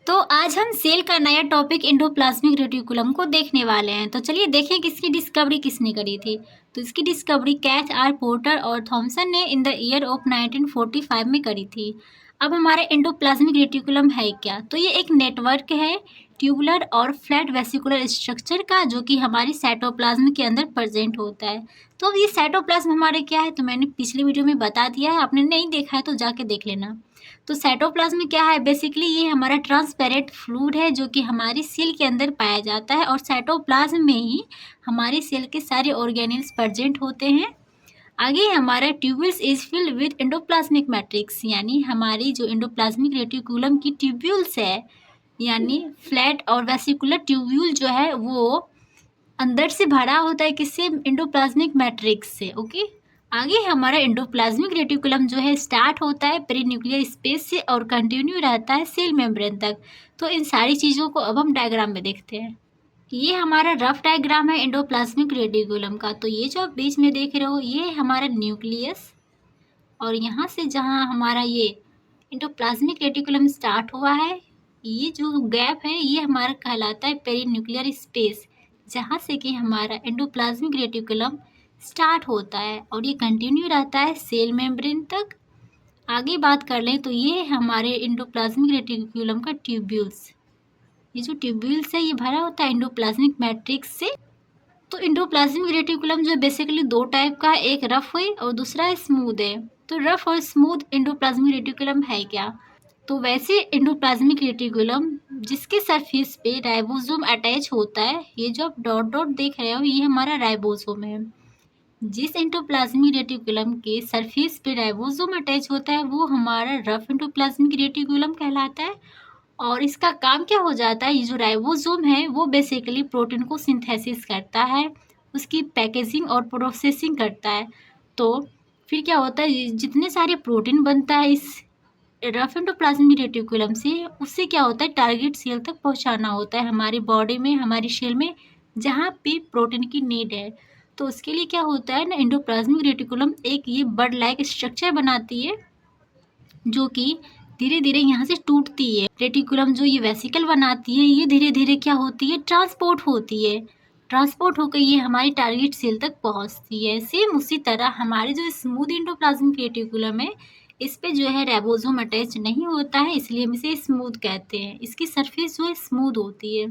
तो आज हम सेल का नया टॉपिक एंडोप्लाज्मिक रेटिकुलम को देखने वाले हैं। तो चलिए देखें कि इसकी डिस्कवरी किसने करी थी। तो इसकी डिस्कवरी कैथ आर पोर्टर और थॉमसन ने इन द ईयर ऑफ 1945 में करी थी। अब हमारा एंडोप्लाज्मिक रेटिकुलम है क्या? तो ये एक नेटवर्क है ट्यूबुलर और फ्लैट वेसिकुलर स्ट्रक्चर का, जो कि हमारी साइटोप्लाज्म के अंदर प्रेजेंट होता है। तो ये साइटोप्लाज्म हमारे क्या है, तो मैंने पिछली वीडियो में बता दिया है, आपने नहीं देखा है तो जाके देख लेना। तो साइटोप्लाज्म क्या है, बेसिकली ये हमारा ट्रांसपेरेंट फ्लूइड है जो कि हमारी सेल के अंदर पाया जाता है, और साइटोप्लाज्म में ही हमारी सेल के सारे ऑर्गेनेल्स प्रेजेंट होते हैं। आगे हमारा tubules is filled with endoplasmic matrix, यानी हमारी जो एंडोप्लाज्मिक रेटिकुलम की ट्यूब्यूल्स है, यानी फ्लैट और वेसिकुलर ट्यूब्यूल जो है वो अंदर से भरा होता है, किससे? एंडोप्लाज्मिक मैट्रिक्स से। ओके, आगे हमारा एंडोप्लाज्मिक रेटिकुलम जो है स्टार्ट होता है पेरीन्यूक्लियर स्पेस से और कंटिन्यू रहता है सेल मेम्ब्रेन तक। तो इन सारी चीज़ों को अब हम डायग्राम में देखते हैं। ये हमारा रफ डायग्राम है एंडोप्लाज्मिक रेटिकुलम का। तो ये जो आप बीच में देख रहे हो ये हमारा न्यूक्लियस, और यहाँ से जहाँ हमारा ये एंडोप्लाज्मिक रेटिकुलम स्टार्ट हुआ है, ये जो गैप है ये हमारा कहलाता है पेरीन्यूक्लियर स्पेस, जहाँ से कि हमारा एंडोप्लाज्मिक रेटिकुलम स्टार्ट होता है और ये कंटिन्यू रहता है सेल मेम्ब्रेन तक। आगे बात कर लें तो ये हमारे एंडोप्लाज्मिक रेटिकुलम का ट्यूब्यूल्स, ये जो ट्यूब्यूल्स है ये भरा होता है एंडोप्लाज्मिक मैट्रिक्स से। तो एंडोप्लाज्मिक रेटिकुलम जो बेसिकली दो टाइप का है, एक रफ है और दूसरा स्मूथ है। तो रफ और स्मूथ एंडोप्लाज्मिक रेटिकुलम है क्या? तो वैसे एंडोप्लाज्मिक रेटिकुलम जिसके सरफेस पे राइबोसोम अटैच होता है, ये जो आप डॉट डॉट देख रहे हो ये हमारा राइबोसोम है। जिस एंडोप्लाज्मिक रेटिकुलम के सरफेस पे राइबोसोम अटैच होता है वो हमारा रफ एंडोप्लाज्मिक रेटिकुलम कहलाता है। और इसका काम क्या हो जाता है, ये जो राइबोसोम है वो बेसिकली प्रोटीन को सिंथेसिस करता है, उसकी पैकेजिंग और प्रोसेसिंग करता है। तो फिर क्या होता है, जितने सारे प्रोटीन बनता है इस रफ एंडोप्लाज्मिक रेटिकुलम से, उससे क्या होता है टारगेट सेल तक पहुंचाना होता है हमारी बॉडी में, हमारी सेल में, जहाँ पे प्रोटीन की नीड है। तो उसके लिए क्या होता है ना, एंडोप्लाज्मिक रेटिकुलम एक ये बर्ड लाइक स्ट्रक्चर बनाती है जो कि धीरे धीरे यहाँ से टूटती है। रेटिकुलम जो ये वेसिकल बनाती है ये धीरे धीरे क्या होती है, ट्रांसपोर्ट होती है। ट्रांसपोर्ट होकर ये हमारी टारगेट सेल तक पहुँचती है। सेम उसी तरह हमारी जो स्मूथ एंडोप्लाज्मिक रेटिकुलम है, इस पे जो है राइबोसोम अटैच नहीं होता है, इसलिए हम इसे स्मूथ कहते हैं। इसकी सरफेस जो है स्मूथ होती है।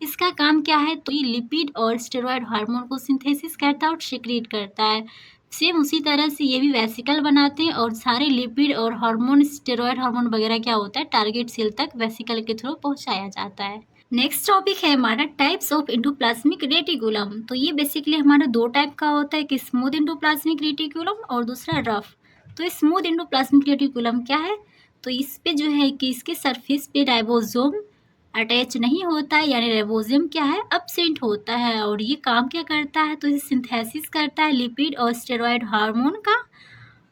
इसका काम क्या है, तो ये लिपिड और स्टेरॉयड हार्मोन को सिंथेसिस करता है और सिक्रीट करता है। सेम उसी तरह से ये भी वेसिकल बनाते हैं और सारे लिपिड और हार्मोन, स्टेरॉयड हार्मोन वगैरह क्या होता है टारगेट सेल तक वेसिकल के थ्रू पहुंचाया जाता है। नेक्स्ट टॉपिक है हमारा टाइप्स ऑफ एंडोप्लाज्मिक रेटिकुलम। तो ये बेसिकली हमारा दो टाइप का होता है, कि स्मूथ एंडोप्लाज्मिक रेटिकुलम और दूसरा रफ। तो स्मूथ एंडोप्लाज्मिक रेटिकुलम क्या है, तो इस पे जो है कि इसके सरफेस पे राइबोसोम अटैच नहीं होता है, यानी राइबोसोम क्या है, एब्सेंट होता है। और ये काम क्या करता है, तो ये सिंथेसिस करता है लिपिड और स्टेरॉयड हार्मोन का,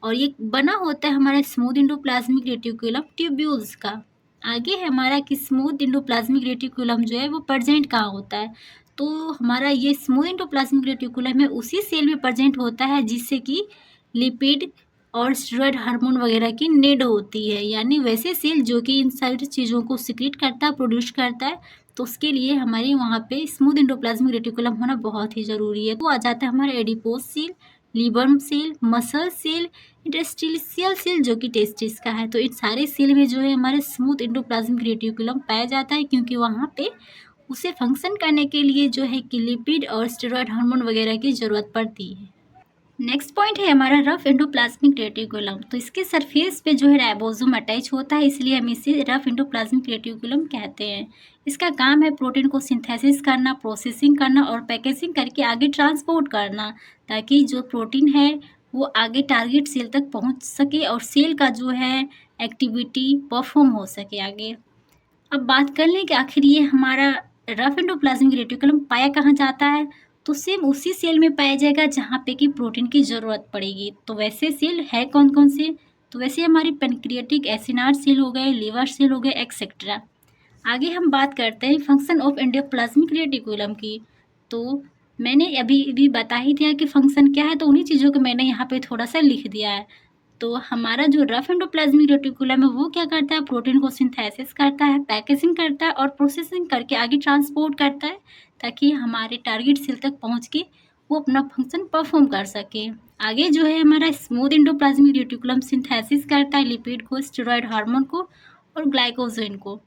और ये बना होता है हमारा स्मूथ एंडोप्लाज्मिक रेटिकुलम ट्यूब्यूल्स का। आगे है हमारा कि स्मूथ एंडोप्लाज्मिक रेटिकुलम जो है वो प्रेजेंट कहाँ होता है, तो हमारा ये स्मूथ एंडोप्लाज्मिक रेटिकुलम है उसी सेल में प्रेजेंट होता है जिससे कि लिपिड और स्टेरॉयड हार्मोन वगैरह की नीड होती है, यानी वैसे सेल जो कि इन सारी चीज़ों को सिक्रीट करता है, प्रोड्यूस करता है। तो उसके लिए हमारे वहाँ पे स्मूथ एंडोप्लाज्मिक रेटिकुलम होना बहुत ही ज़रूरी है। तो आ जाता है हमारा एडिपोज सेल, लिबर cell, muscle cell, interstitial cell जो कि टेस्टिस का है। तो इन सारे सेल में जो है हमारे स्मूथ एंडोप्लाज्मिक रेटिकुलम पाया जाता है, क्योंकि वहाँ पे उसे फंक्शन करने के लिए जो है कि लिपिड और स्टेरॉयड हार्मोन वगैरह की ज़रूरत पड़ती है। नेक्स्ट पॉइंट है हमारा रफ एंडोप्लाज्मिक रेटिकुलम। तो इसके सरफेस पे जो है राइबोसोम अटैच होता है, इसलिए हम इसे रफ एंडोप्लाज्मिक रेटिकुलम कहते हैं। इसका काम है प्रोटीन को सिंथेसिस करना, प्रोसेसिंग करना और पैकेजिंग करके आगे ट्रांसपोर्ट करना, ताकि जो प्रोटीन है वो आगे टारगेट सेल तक पहुंच सके और सेल का जो है एक्टिविटी परफॉर्म हो सके आगे। अब बात कर लें कि आखिर ये हमारा रफ एंडोप्लाज्मिक रेटिकुलम पाया कहाँ जाता है, तो सेम उसी सेल में पाया जाएगा जहाँ पे कि प्रोटीन की ज़रूरत पड़ेगी। तो वैसे सेल है कौन कौन से, तो वैसे हमारी पेनक्रियाटिक एसिनार सेल हो गए, लिवर सेल हो गए, एक्सेट्रा। आगे हम बात करते हैं फंक्शन ऑफ एंडोप्लाज्मिक रेटिकुलम की। तो मैंने अभी भी बता ही दिया कि फंक्शन क्या है, तो उन्हीं चीज़ों को मैंने यहाँ पे थोड़ा सा लिख दिया है। तो हमारा जो रफ एंडोप्लाज्मिक रेटिकुलम है वो क्या करता है, प्रोटीन को सिंथेसिस करता है, पैकेजिंग करता है और प्रोसेसिंग करके आगे ट्रांसपोर्ट करता है ताकि हमारे टारगेट सेल तक पहुंच के वो अपना फंक्शन परफॉर्म कर सके। आगे जो है हमारा स्मूथ एंडोप्लाज्मिक रेटिकुलम सिंथेसिस करता है लिपिड को, स्टेरॉयड हार्मोन को और ग्लाइकोजन को।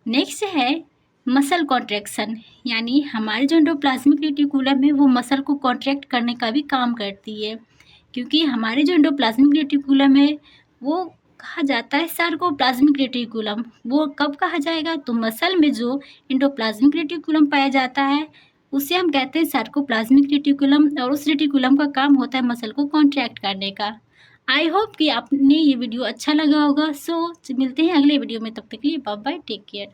नेक्स्ट है मसल कॉन्ट्रैक्शन, यानी हमारे जो एंडोप्लाज्मिक रेटिकुलम है वो मसल को कॉन्ट्रैक्ट करने का भी काम करती है, क्योंकि हमारे जो एंडोप्लाज्मिक रेटिकुलम है वो कहा जाता है सार्कोप्लाज्मिक रेटिकुलम। वो कब कहा जाएगा, तो मसल में जो एंडोप्लाज्मिक रेटिकुलम पाया जाता है उसे हम कहते हैं सार्कोप्लाज्मिक रेटिकुलम, और उस रेटिकुलम का काम होता है मसल को कॉन्ट्रैक्ट करने का। आई होप कि आपने ये वीडियो अच्छा लगा होगा। सो मिलते हैं अगले वीडियो में, तब तक के लिए बाय बाय, टेक केयर।